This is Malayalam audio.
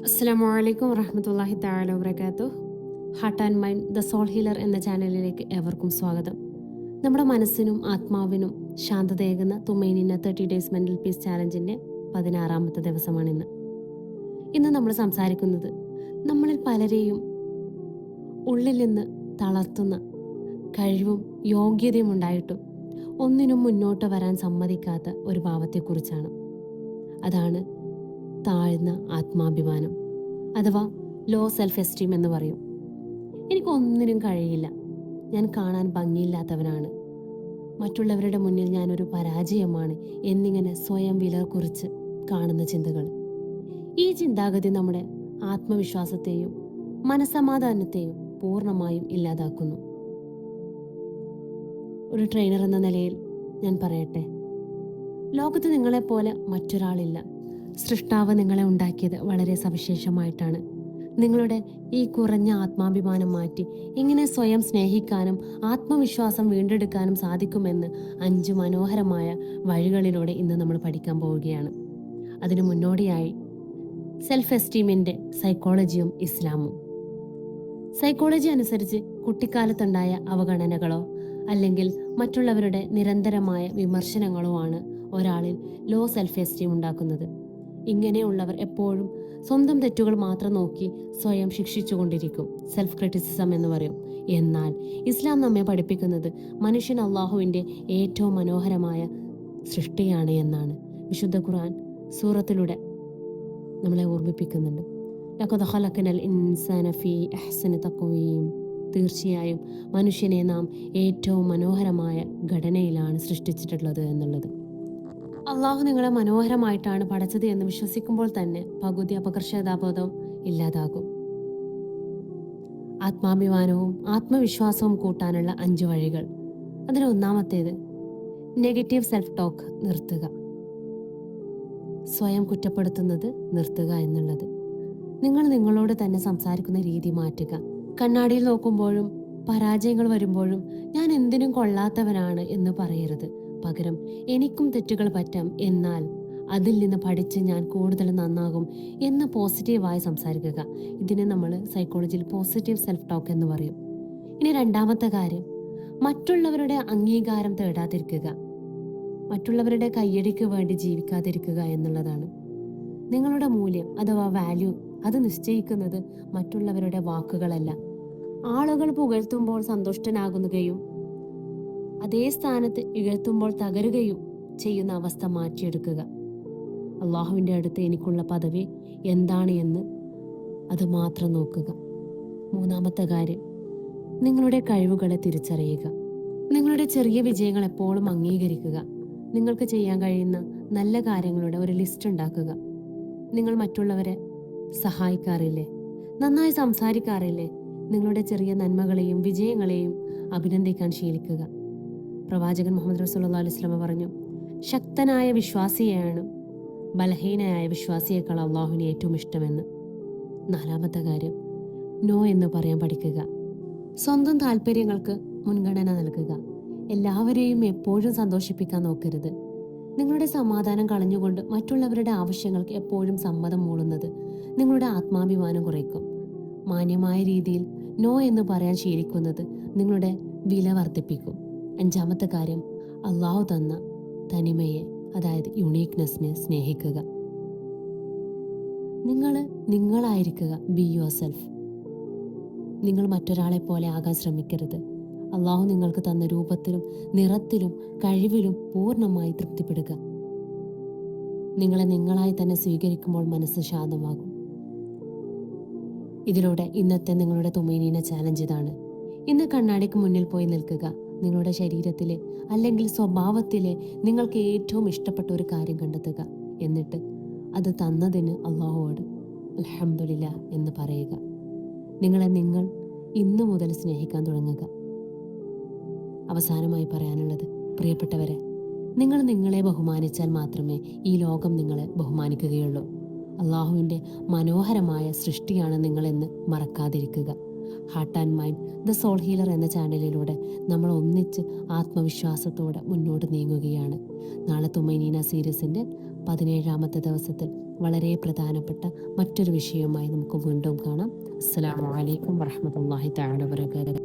അസ്സലാമു അലൈക്കും വറഹ്മത്തുള്ളാഹി തആല വബറകാതുഹു. Heart and mind the soul healer എന്ന ചാനലിലേക്ക് ഏവർക്കും സ്വാഗതം. നമ്മുടെ മനസ്സിനും ആത്മാവിനും ശാന്തതയേകുന്ന തുമൈനിന 30 ഡേയ്സ് മെന്റൽ പീസ് ചാലഞ്ചിന്റെ 16ാമത്തെ ദിവസമാണിന്ന്. ഇന്ന് നമ്മൾ സംസാരിക്കുന്നത് നമ്മളിൽ പലരെയും ഉള്ളിൽ നിന്ന് തളർത്തുന്ന കഴിവും യോഗ്യതയും ഉണ്ടായിട്ടും ഒന്നിനും മുന്നോട്ട് വരാൻ സമ്മതിക്കാത്ത ഒരു ഭാവത്തെക്കുറിച്ചാണ്. അതാണ് താഴ്ന്ന ആത്മാഭിമാനം, അഥവാ ലോ സെൽഫ് എസ്റ്റീം എന്ന് പറയും. എനിക്കൊന്നിനും കഴിയില്ല, ഞാൻ കാണാൻ ഭംഗിയില്ലാത്തവനാണ്, മറ്റുള്ളവരുടെ മുന്നിൽ ഞാനൊരു പരാജയമാണ് എന്നിങ്ങനെ സ്വയം വില കുറിച്ച് കാണുന്ന ചിന്തകൾ. ഈ ചിന്താഗതി നമ്മുടെ ആത്മവിശ്വാസത്തെയും മനസ്സമാധാനത്തെയും പൂർണ്ണമായും ഇല്ലാതാക്കുന്നു. ഒരു ട്രെയിനർ എന്ന നിലയിൽ ഞാൻ പറയട്ടെ, ലോകത്ത് നിങ്ങളെപ്പോലെ മറ്റൊരാളില്ല. സൃഷ്ടാവ് നിങ്ങളെ ഉണ്ടാക്കിയത് വളരെ സവിശേഷമായിട്ടാണ്. നിങ്ങളുടെ ഈ കുറഞ്ഞ ആത്മാഭിമാനം മാറ്റി എങ്ങനെ സ്വയം സ്നേഹിക്കാനും ആത്മവിശ്വാസം വീണ്ടെടുക്കാനും സാധിക്കുമെന്ന് 5 മനോഹരമായ വഴികളിലൂടെ ഇന്ന് നമ്മൾ പഠിക്കാൻ പോവുകയാണ്. അതിനു മുന്നോടിയായി സെൽഫ് എസ്റ്റീമിൻ്റെ സൈക്കോളജിയും ഇസ്ലാമും. സൈക്കോളജി അനുസരിച്ച് കുട്ടിക്കാലത്തുണ്ടായ അവഗണനകളോ അല്ലെങ്കിൽ മറ്റുള്ളവരുടെ നിരന്തരമായ വിമർശനങ്ങളോ ആണ് ഒരാളിൽ ലോ സെൽഫ് എസ്റ്റീം ഉണ്ടാക്കുന്നത്. ഇങ്ങനെയുള്ളവർ എപ്പോഴും സ്വന്തം തെറ്റുകൾ മാത്രം നോക്കി സ്വയം ശിക്ഷിച്ചുകൊണ്ടിരിക്കും. സെൽഫ് ക്രിറ്റിസിസം എന്ന് പറയും. എന്നാൽ ഇസ്ലാം നമ്മെ പഠിപ്പിക്കുന്നത് മനുഷ്യൻ അള്ളാഹുവിൻ്റെ ഏറ്റവും മനോഹരമായ സൃഷ്ടിയാണ് എന്നാണ്. വിശുദ്ധ ഖുർആൻ സൂറത്തിലൂടെ നമ്മളെ ഓർമ്മിപ്പിക്കുന്നുണ്ട്. ലഖദ് ഖലഖനൽ ഇൻസാന ഫീ അഹ്സനി തഖ്വീം. തീർച്ചയായും മനുഷ്യനെ നാം ഏറ്റവും മനോഹരമായ ഘടനയിലാണ് സൃഷ്ടിച്ചിട്ടുള്ളത് എന്നുള്ളത്. അള്ളാഹു നിങ്ങളെ മനോഹരമായിട്ടാണ് പഠിച്ചത് എന്ന് വിശ്വസിക്കുമ്പോൾ തന്നെ പകുതി അപകർഷതാബോധം ഇല്ലാതാകും. ആത്മാഭിമാനവും ആത്മവിശ്വാസവും കൂട്ടാനുള്ള 5 വഴികൾ. അതിൽ ഒന്നാമത്തേത് നെഗറ്റീവ് സെൽഫ് ടോക്ക് നിർത്തുക. സ്വയം കുറ്റപ്പെടുത്തുന്നത് നിർത്തുക എന്നുള്ളത്. നിങ്ങൾ നിങ്ങളോട് തന്നെ സംസാരിക്കുന്ന രീതി മാറ്റുക. കണ്ണാടിയിൽ നോക്കുമ്പോഴും പരാജയങ്ങൾ വരുമ്പോഴും ഞാൻ എന്തിനും കൊള്ളാത്തവനാണ് എന്ന് പറയരുത്. പകരം എനിക്കും തെറ്റുകൾ പറ്റാം, എന്നാൽ അതിൽ നിന്ന് പഠിച്ച് ഞാൻ കൂടുതൽ നന്നാകും എന്ന് പോസിറ്റീവായി സംസാരിക്കുക. ഇതിനെ നമ്മൾ സൈക്കോളജിയിൽ പോസിറ്റീവ് സെൽഫ് ടോക്ക് എന്ന് പറയും. ഇനി രണ്ടാമത്തെ കാര്യം, മറ്റുള്ളവരുടെ അംഗീകാരം തേടാതിരിക്കുക. മറ്റുള്ളവരുടെ കയ്യടിക്ക് വേണ്ടി ജീവിക്കാതിരിക്കുക എന്നുള്ളതാണ്. നിങ്ങളുടെ മൂല്യം അഥവാ വാല്യൂ അത് നിശ്ചയിക്കുന്നത് മറ്റുള്ളവരുടെ വാക്കുകളല്ല. ആളുകൾ പുകഴ്ത്തുമ്പോൾ സന്തുഷ്ടനാകുകയും അതേ സ്ഥാനത്ത് ഇകഴ്ത്തുമ്പോൾ തകരുകയും ചെയ്യുന്ന അവസ്ഥ മാറ്റിയെടുക്കുക. അള്ളാഹുവിൻ്റെ അടുത്ത് എനിക്കുള്ള പദവി എന്താണ് എന്ന് അത് മാത്രം നോക്കുക. മൂന്നാമത്തെ കാര്യം, നിങ്ങളുടെ കഴിവുകളെ തിരിച്ചറിയുക. നിങ്ങളുടെ ചെറിയ വിജയങ്ങൾ എപ്പോഴും അംഗീകരിക്കുക. നിങ്ങൾക്ക് ചെയ്യാൻ കഴിയുന്ന നല്ല കാര്യങ്ങളുടെ ഒരു ലിസ്റ്റ് ഉണ്ടാക്കുക. നിങ്ങൾ മറ്റുള്ളവരെ സഹായിക്കാറില്ലേ? നന്നായി സംസാരിക്കാറില്ലേ? നിങ്ങളുടെ ചെറിയ നന്മകളെയും വിജയങ്ങളെയും അഭിനന്ദിക്കാൻ ശീലിക്കുക. പ്രവാചകൻ മുഹമ്മദ് റസൂലുള്ളാഹി അലൈഹി വസല്ലം പറഞ്ഞു, ശക്തനായ വിശ്വാസിയെയാണ് ബലഹീനയായ വിശ്വാസിയേക്കാൾ അള്ളാഹുവിന് ഏറ്റവും ഇഷ്ടമെന്ന്. നാലാമത്തെ കാര്യം, നോ എന്ന് പറയാൻ പഠിക്കുക. സ്വന്തം താല്പര്യങ്ങൾക്ക് മുൻഗണന നൽകുക. എല്ലാവരെയും എപ്പോഴും സന്തോഷിപ്പിക്കാൻ നോക്കരുത്. നിങ്ങളുടെ സമാധാനം കളഞ്ഞുകൊണ്ട് മറ്റുള്ളവരുടെ ആവശ്യങ്ങൾക്ക് എപ്പോഴും സമ്മതം മൂളുന്നത് നിങ്ങളുടെ ആത്മാഭിമാനം കുറയ്ക്കും. മാന്യമായ രീതിയിൽ നോ എന്ന് പറയാൻ ശീലിക്കുന്നത് നിങ്ങളുടെ വില വർദ്ധിപ്പിക്കും. അഞ്ചാമത്തെ കാര്യം, അള്ളാഹു തന്ന തനിമയെ, അതായത് യുണീക്നെസ്സിനെ സ്നേഹിക്കുക. നിങ്ങളായിരിക്കുക. Be yourself. നിങ്ങൾ മറ്റൊരാളെ പോലെ ആകാൻ ശ്രമിക്കരുത്. അള്ളാഹു നിങ്ങൾക്ക് തന്ന രൂപത്തിലും നിറത്തിലും കഴിവിലും പൂർണ്ണമായി തൃപ്തിപ്പെടുക. നിങ്ങളായി തന്നെ സ്വീകരിക്കുമ്പോൾ മനസ്സ് ശാന്തമാകും. ഇതിലൂടെ ഇന്നത്തെ നിങ്ങളുടെ തുമൈനീന ചാലഞ്ച് ഇതാണ്. ഇന്ന് കണ്ണാടിക്ക് മുന്നിൽ പോയി നിൽക്കുക. നിങ്ങളുടെ ശരീരത്തിലെ അല്ലെങ്കിൽ സ്വഭാവത്തിലെ നിങ്ങൾക്ക് ഏറ്റവും ഇഷ്ടപ്പെട്ട ഒരു കാര്യം കണ്ടെത്തുക. എന്നിട്ട് അത് തന്നതിന് അള്ളാഹുവോട് അൽഹംദുലില്ലാ എന്ന് പറയുക. നിങ്ങൾ ഇന്നു മുതൽ സ്നേഹിക്കാൻ തുടങ്ങുക. അവസാനമായി പറയാനുള്ളത്, പ്രിയപ്പെട്ടവരെ, നിങ്ങൾ നിങ്ങളെ ബഹുമാനിച്ചാൽ മാത്രമേ ഈ ലോകം നിങ്ങളെ ബഹുമാനിക്കുകയുള്ളൂ. അള്ളാഹുവിൻ്റെ മനോഹരമായ സൃഷ്ടിയാണ് നിങ്ങളെന്ന് മറക്കാതിരിക്കുക. Heart and mind the soul healer എന്ന ചാനലിലൂടെ നമ്മൾ ഒന്നിച്ച് ആത്മവിശ്വാസത്തോടെ മുന്നോട്ട് നീങ്ങുകയാണ്. നാളെ തുമൈനീന സീരീസിൻ്റെ 17-ാമത്തെ ദിവസത്തിൽ വളരെ പ്രധാനപ്പെട്ട മറ്റൊരു വിഷയവുമായി നമുക്ക് വീണ്ടും കാണാം. അസ്സലാമു അലൈക്കും വറഹ്മത്തുള്ളാഹി തആല വബറകാതുഹു.